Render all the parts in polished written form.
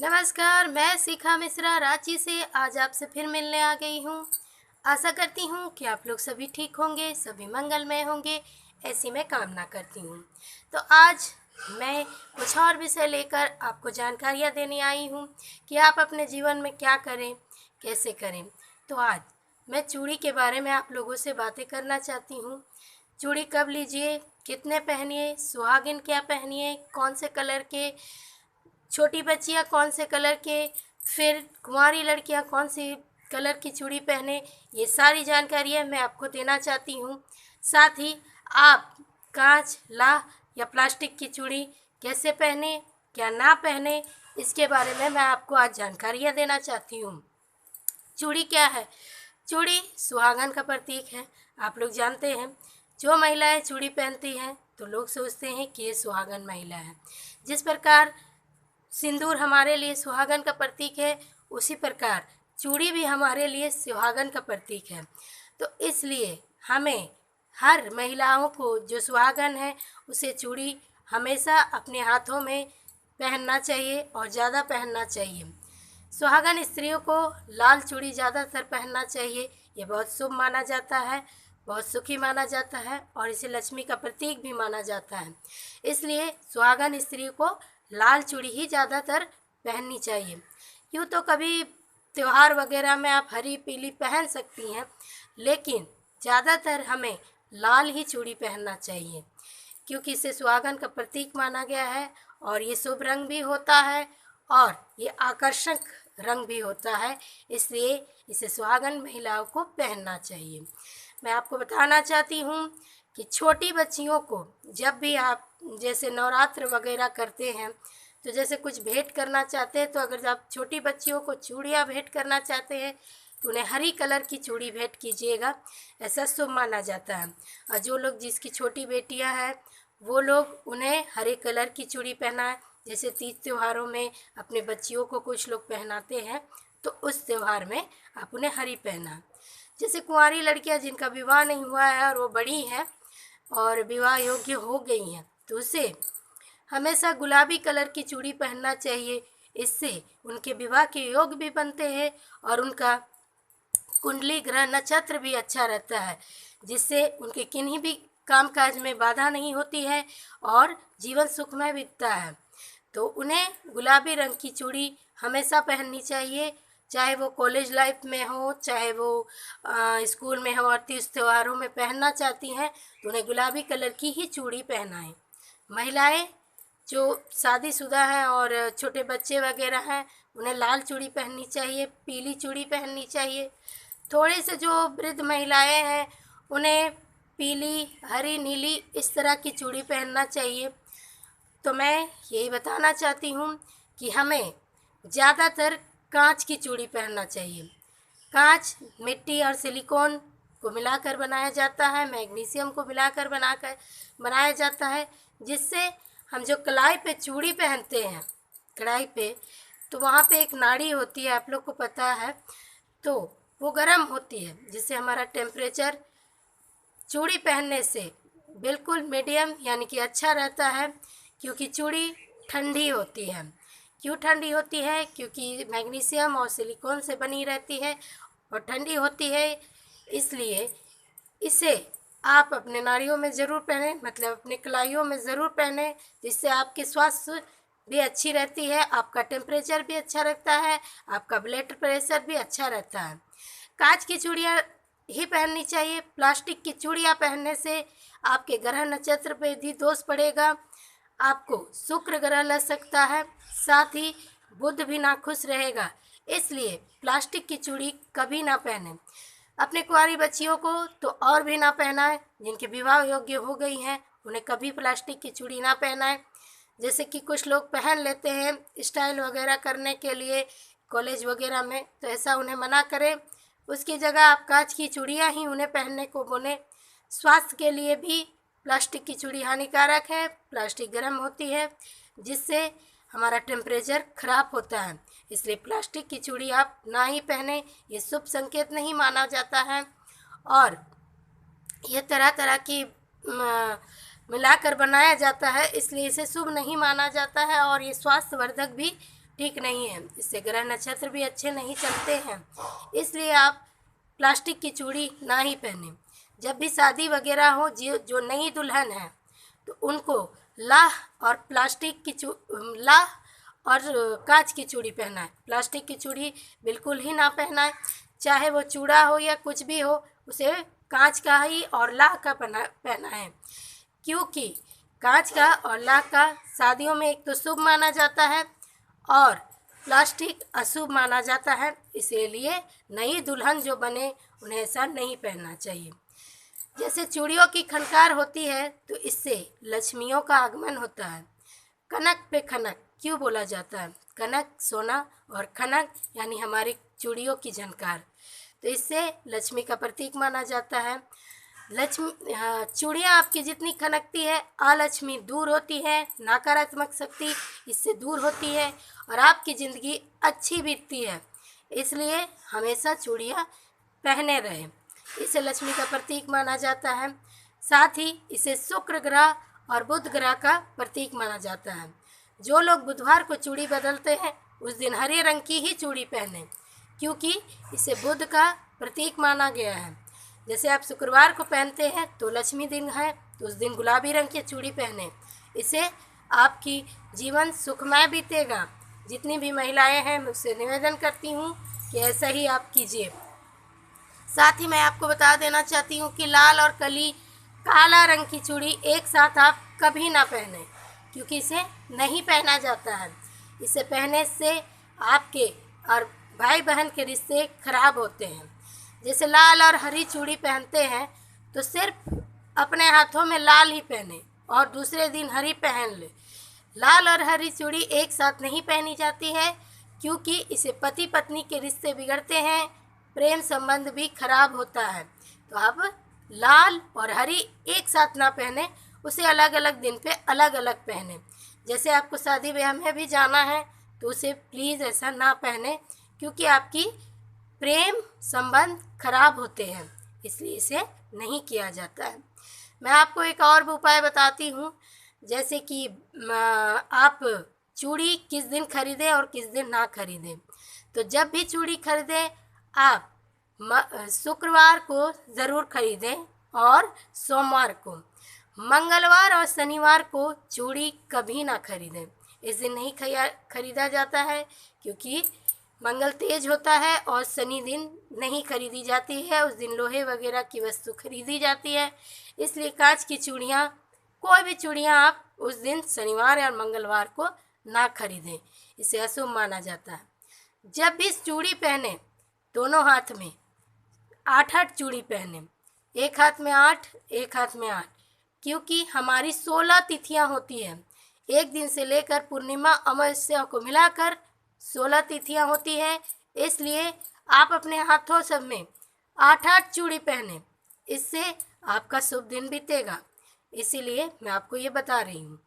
नमस्कार, मैं शिखा मिश्रा रांची से आज आपसे फिर मिलने आ गई हूँ। आशा करती हूँ कि आप लोग सभी ठीक होंगे, सभी मंगलमय होंगे, ऐसी मैं कामना करती हूँ। तो आज मैं कुछ और विषय लेकर आपको जानकारियाँ देने आई हूँ कि आप अपने जीवन में क्या करें, कैसे करें। तो आज मैं चूड़ी के बारे में आप लोगों से बातें करना चाहती हूँ। चूड़ी कब लीजिए, कितने पहनिए, सुहागिन क्या पहनिए, कौन से कलर के, छोटी बच्चियाँ कौन से कलर के, फिर कुंवारी लड़कियाँ कौन सी कलर की चूड़ी पहने, ये सारी जानकारियाँ मैं आपको देना चाहती हूँ। साथ ही आप कांच, लाह या प्लास्टिक की चूड़ी कैसे पहने, क्या ना पहने, इसके बारे में मैं आपको आज जानकारियाँ देना चाहती हूँ। चूड़ी क्या है? चूड़ी सुहागन का प्रतीक है। आप लोग जानते हैं, जो महिलाएं चूड़ी पहनती हैं तो लोग सोचते हैं कि ये सुहागन महिला है। जिस प्रकार सिंदूर हमारे लिए सुहागन का प्रतीक है, उसी प्रकार चूड़ी भी हमारे लिए सुहागन का प्रतीक है। तो इसलिए हमें हर महिलाओं को जो सुहागन है उसे चूड़ी हमेशा अपने हाथों में पहनना चाहिए और ज़्यादा पहनना चाहिए। सुहागन स्त्रियों को लाल चूड़ी ज़्यादातर पहनना चाहिए। ये बहुत शुभ माना जाता है, बहुत सुखी माना जाता है और इसे लक्ष्मी का प्रतीक भी माना जाता है। इसलिए सुहागन स्त्रियों को लाल चूड़ी ही ज़्यादातर पहननी चाहिए। यूँ तो कभी त्यौहार वगैरह में आप हरी पीली पहन सकती हैं, लेकिन ज़्यादातर हमें लाल ही चूड़ी पहनना चाहिए, क्योंकि इसे सुहागन का प्रतीक माना गया है और ये शुभ रंग भी होता है और ये आकर्षक रंग भी होता है। इसलिए इसे सुहागन महिलाओं को पहनना चाहिए। मैं आपको बताना चाहती हूँ कि छोटी बच्चियों को जब भी आप जैसे नवरात्र वगैरह करते हैं, तो जैसे कुछ भेंट करना चाहते हैं, तो अगर आप छोटी बच्चियों को चूड़ियाँ भेंट करना चाहते हैं तो उन्हें हरी कलर की चूड़ी भेंट कीजिएगा, ऐसा शुभ माना जाता है। और जो लोग जिसकी छोटी बेटियां हैं वो लोग उन्हें हरे कलर की चूड़ी पहनाएं। जैसे तीज त्योहारों में अपने बच्चियों को कुछ लोग पहनाते हैं, तो उस त्यौहार में आप उन्हें हरी पहनाएं। जैसे कुंवारी लड़कियां जिनका विवाह नहीं हुआ है और वो बड़ी हैं और विवाह योग्य हो गई हैं, तो उसे हमेशा गुलाबी कलर की चूड़ी पहनना चाहिए। इससे उनके विवाह के योग भी बनते हैं और उनका कुंडली ग्रह नक्षत्र भी अच्छा रहता है, जिससे उनके किन्हीं भी कामकाज में बाधा नहीं होती है और जीवन सुखमय बीतता है। तो उन्हें गुलाबी रंग की चूड़ी हमेशा पहननी चाहिए, चाहे वो कॉलेज लाइफ में हो, चाहे वो स्कूल में हो और तीज त्योहारों में पहनना चाहती हैं तो उन्हें गुलाबी कलर की ही चूड़ी पहनाएं। महिलाएं जो शादीशुदा हैं और छोटे बच्चे वगैरह हैं उन्हें लाल चूड़ी पहननी चाहिए, पीली चूड़ी पहननी चाहिए। थोड़े से जो वृद्ध महिलाएं हैं उन्हें पीली, हरी, नीली इस तरह की चूड़ी पहनना चाहिए। तो मैं यही बताना चाहती हूँ कि हमें ज़्यादातर कांच की चूड़ी पहनना चाहिए। कांच मिट्टी और सिलिकॉन को मिलाकर बनाया जाता है, मैग्नीशियम को मिलाकर बनाया जाता है, जिससे हम जो कलाई पे चूड़ी पहनते हैं, कढ़ाई पे, तो वहाँ पे एक नाड़ी होती है, आप लोग को पता है, तो वो गर्म होती है, जिससे हमारा टेम्परेचर चूड़ी पहनने से बिल्कुल मीडियम यानी कि अच्छा रहता है, क्योंकि चूड़ी ठंडी होती है। क्यों ठंडी होती है? क्योंकि मैग्नीशियम और सिलिकॉन से बनी रहती है और ठंडी होती है। इसलिए इसे आप अपने नाड़ियों में ज़रूर पहनें, मतलब अपने कलाइयों में ज़रूर पहनें, जिससे आपकी स्वास्थ्य भी अच्छी रहती है, आपका टेम्परेचर भी अच्छा रहता है, आपका ब्लड प्रेशर भी अच्छा रहता है। कांच की चूड़ियाँ ही पहननी चाहिए। प्लास्टिक की चूड़ियाँ पहनने से आपके ग्रह नक्षत्र पे भी दोष पड़ेगा, आपको शुक्र ग्रह लग सकता है, साथ ही बुध भी नाखुश रहेगा। इसलिए प्लास्टिक की चूड़ी कभी ना पहनें। अपने कुंवारी बच्चियों को तो और भी ना पहनाएं, जिनके विवाह योग्य हो गई हैं उन्हें कभी प्लास्टिक की चूड़ी ना पहनाएं। जैसे कि कुछ लोग पहन लेते हैं स्टाइल वगैरह करने के लिए कॉलेज वगैरह में, तो ऐसा उन्हें मना करें। उसकी जगह आप कांच की चूड़ियाँ ही उन्हें पहनने को बोलें। स्वास्थ्य के लिए भी प्लास्टिक की चूड़ी हानिकारक है। प्लास्टिक गर्म होती है, जिससे हमारा टेम्परेचर खराब होता है। इसलिए प्लास्टिक की चूड़ी आप ना ही पहने, ये शुभ संकेत नहीं माना जाता है और ये तरह तरह की मिलाकर बनाया जाता है, इसलिए इसे शुभ नहीं माना जाता है और ये स्वास्थ्यवर्धक भी ठीक नहीं है, इससे ग्रह नक्षत्र भी अच्छे नहीं चलते हैं। इसलिए आप प्लास्टिक की चूड़ी ना ही पहने। जब भी शादी वगैरह हो, जो नई दुल्हन है तो उनको लाह और प्लास्टिक की लाह और कांच की चूड़ी पहनाए। प्लास्टिक की चूड़ी बिल्कुल ही ना पहनाए, चाहे वो चूड़ा हो या कुछ भी हो, उसे कांच का ही और लाह का पहनाए। क्योंकि कांच का और लाह का शादियों में एक तो शुभ माना जाता है और प्लास्टिक अशुभ माना जाता है। इसीलिए नई दुल्हन जो बने उन्हें ऐसा नहीं पहनना चाहिए। जैसे चूड़ियों की खनकार होती है तो इससे लक्ष्मियों का आगमन होता है। कनक पे खनक क्यों बोला जाता है? कनक सोना और खनक यानी हमारी चूड़ियों की झनकार, तो इससे लक्ष्मी का प्रतीक माना जाता है। लक्ष्मी चूड़ियाँ आपकी जितनी खनकती है, अलक्ष्मी दूर होती है, नकारात्मक शक्ति इससे दूर होती है और आपकी ज़िंदगी अच्छी बीतती है। इसलिए हमेशा चूड़ियाँ पहने रहें। इसे लक्ष्मी का प्रतीक माना जाता है। साथ ही इसे शुक्र ग्रह और बुध ग्रह का प्रतीक माना जाता है। जो लोग बुधवार को चूड़ी बदलते हैं उस दिन हरे रंग की ही चूड़ी पहने, क्योंकि इसे बुध का प्रतीक माना गया है। जैसे आप शुक्रवार को पहनते हैं तो लक्ष्मी दिन है, तो उस दिन गुलाबी रंग की चूड़ी पहने। इससे आपकी जीवन सुखमय बीतेगा। जितनी भी महिलाएं हैं मैं उससे निवेदन करती हूँ कि ऐसा ही आप कीजिए। साथ ही मैं आपको बता देना चाहती हूँ कि लाल और काला रंग की चूड़ी एक साथ आप कभी ना पहने, क्योंकि इसे नहीं पहना जाता है। इसे पहनने से आपके और भाई बहन के रिश्ते खराब होते हैं। जैसे लाल और हरी चूड़ी पहनते हैं तो सिर्फ अपने हाथों में लाल ही पहने और दूसरे दिन हरी पहन ले। लाल और हरी चूड़ी एक साथ नहीं पहनी जाती है, क्योंकि इसे पति पत्नी के रिश्ते बिगड़ते हैं, प्रेम संबंध भी खराब होता है। तो आप लाल और हरी एक साथ ना पहने, उसे अलग अलग दिन पे अलग अलग पहने। जैसे आपको शादी ब्याह में भी जाना है तो उसे प्लीज़ ऐसा ना पहने, क्योंकि आपकी प्रेम संबंध खराब होते हैं, इसलिए इसे नहीं किया जाता है। मैं आपको एक और भी उपाय बताती हूँ। जैसे कि आप चूड़ी किस दिन खरीदें और किस दिन ना खरीदें। तो जब भी चूड़ी खरीदें आप शुक्रवार को ज़रूर खरीदें और सोमवार को। मंगलवार और शनिवार को चूड़ी कभी ना खरीदें। इस दिन नहीं खरीदा जाता है, क्योंकि मंगल तेज होता है और शनि दिन नहीं खरीदी जाती है। उस दिन लोहे वगैरह की वस्तु खरीदी जाती है। इसलिए कांच की चूड़ियाँ, कोई भी चूड़ियाँ आप उस दिन शनिवार या मंगलवार को ना खरीदें, इसे अशुभ माना जाता है। जब भी चूड़ी पहने दोनों हाथ में 8-8 चूड़ी पहने, एक हाथ में 8, एक हाथ में 8, क्योंकि हमारी 16 तिथियां होती हैं। एक दिन से लेकर पूर्णिमा अमावस्या को मिलाकर 16 तिथियां होती है। इसलिए आप अपने हाथों सब में 8-8 चूड़ी पहने, इससे आपका शुभ दिन बीतेगा। इसीलिए मैं आपको ये बता रही हूँ।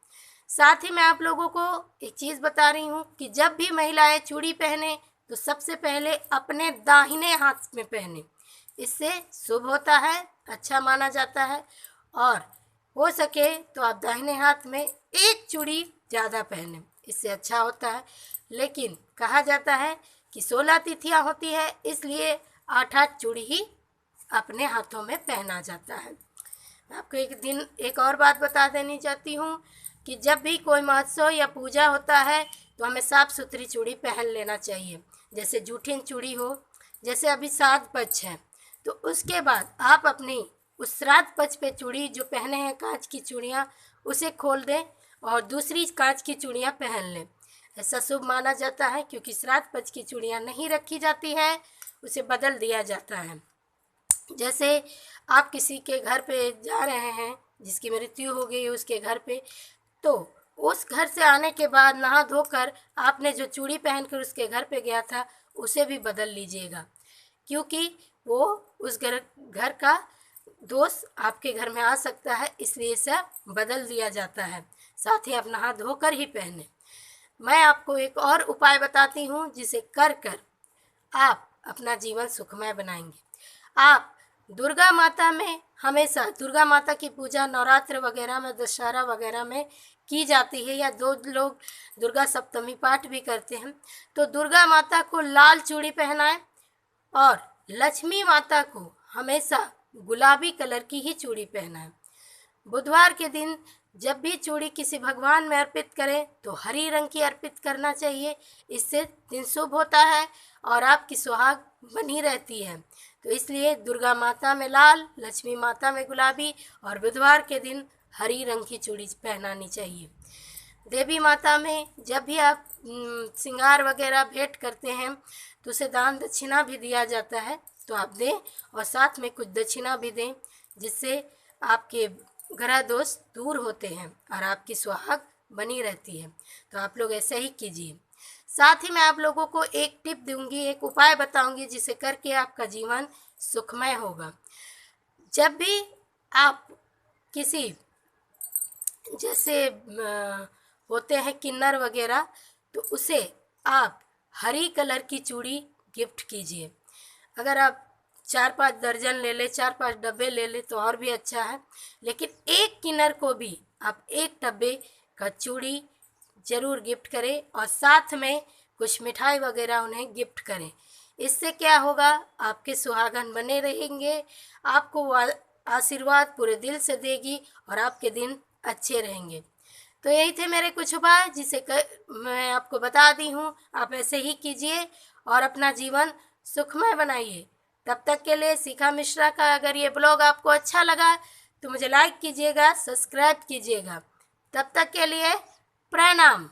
साथ ही मैं आप लोगों को एक चीज़ बता रही हूँ कि जब भी महिलाएं चूड़ी पहने तो सबसे पहले अपने दाहिने हाथ में पहने, इससे शुभ होता है, अच्छा माना जाता है। और हो सके तो आप दाहिने हाथ में एक चूड़ी ज़्यादा पहने, इससे अच्छा होता है। लेकिन कहा जाता है कि 16 तिथियां होती है, इसलिए 8-8 चूड़ी ही अपने हाथों में पहना जाता है। मैं आपको एक और बात बता देनी चाहती हूँ कि जब भी कोई महोत्सव या पूजा होता है तो हमें साफ़ सुथरी चूड़ी पहन लेना चाहिए। जैसे जूठीन चूड़ी हो, जैसे अभी श्राद्ध पक्ष है तो उसके बाद आप अपनी उस श्राद्ध पक्ष पे चूड़ी जो पहने हैं कांच की चूड़ियाँ, उसे खोल दें और दूसरी कांच की चूड़ियाँ पहन लें। ऐसा शुभ माना जाता है, क्योंकि श्राद्ध पक्ष की चूड़ियाँ नहीं रखी जाती है, उसे बदल दिया जाता है। जैसे आप किसी के घर पे जा रहे हैं जिसकी मृत्यु हो गई उसके घर पे, तो उस घर से आने के बाद नहा धोकर आपने जो चूड़ी पहनकर उसके घर पे गया था उसे भी बदल लीजिएगा, क्योंकि वो उस घर का दोष आपके घर में आ सकता है, इसलिए इसे बदल दिया जाता है। साथ ही आप नहा धोकर ही पहने। मैं आपको एक और उपाय बताती हूँ जिसे कर आप अपना जीवन सुखमय बनाएंगे। आप दुर्गा माता में हमेशा दुर्गा माता की पूजा नवरात्र वगैरह में, दशहरा वगैरह में की जाती है या दो लोग दुर्गा सप्तमी पाठ भी करते हैं, तो दुर्गा माता को लाल चूड़ी पहनाएं और लक्ष्मी माता को हमेशा गुलाबी कलर की ही चूड़ी पहनाएं। बुधवार के दिन जब भी चूड़ी किसी भगवान में अर्पित करें तो हरी रंग की अर्पित करना चाहिए, इससे दिन शुभ होता है और आपकी सुहाग बनी रहती है। तो इसलिए दुर्गा माता में लाल, लक्ष्मी माता में गुलाबी और बुधवार के दिन हरी रंग की चूड़ी पहनानी चाहिए। देवी माता में जब भी आप श्रृंगार वगैरह भेंट करते हैं तो उसे दान दक्षिणा भी दिया जाता है, तो आप दें और साथ में कुछ दक्षिणा भी दें, जिससे आपके ग्रह दोष दूर होते हैं और आपकी सुहाग बनी रहती है। तो आप लोग ऐसे ही कीजिए। साथ ही मैं आप लोगों को एक टिप दूंगी, एक उपाय बताऊंगी, जिसे करके आपका जीवन सुखमय होगा। जब भी आप किसी जैसे होते हैं किन्नर वगैरह, तो उसे आप हरी कलर की चूड़ी गिफ्ट कीजिए। अगर आप 4-5 दर्जन ले ले, 4-5 डब्बे ले ले तो और भी अच्छा है, लेकिन एक किन्नर को भी आप एक डब्बे का चूड़ी ज़रूर गिफ्ट करें और साथ में कुछ मिठाई वगैरह उन्हें गिफ्ट करें। इससे क्या होगा, आपके सुहागन बने रहेंगे, आपको आशीर्वाद पूरे दिल से देगी और आपके दिन अच्छे रहेंगे। तो यही थे मेरे कुछ उपाय, जिसे मैं आपको बता दी हूँ। आप ऐसे ही कीजिए और अपना जीवन सुखमय बनाइए। तब तक के लिए शिखा मिश्रा का अगर ये ब्लॉग आपको अच्छा लगा तो मुझे लाइक कीजिएगा, सब्सक्राइब कीजिएगा। तब तक के लिए प्रणाम।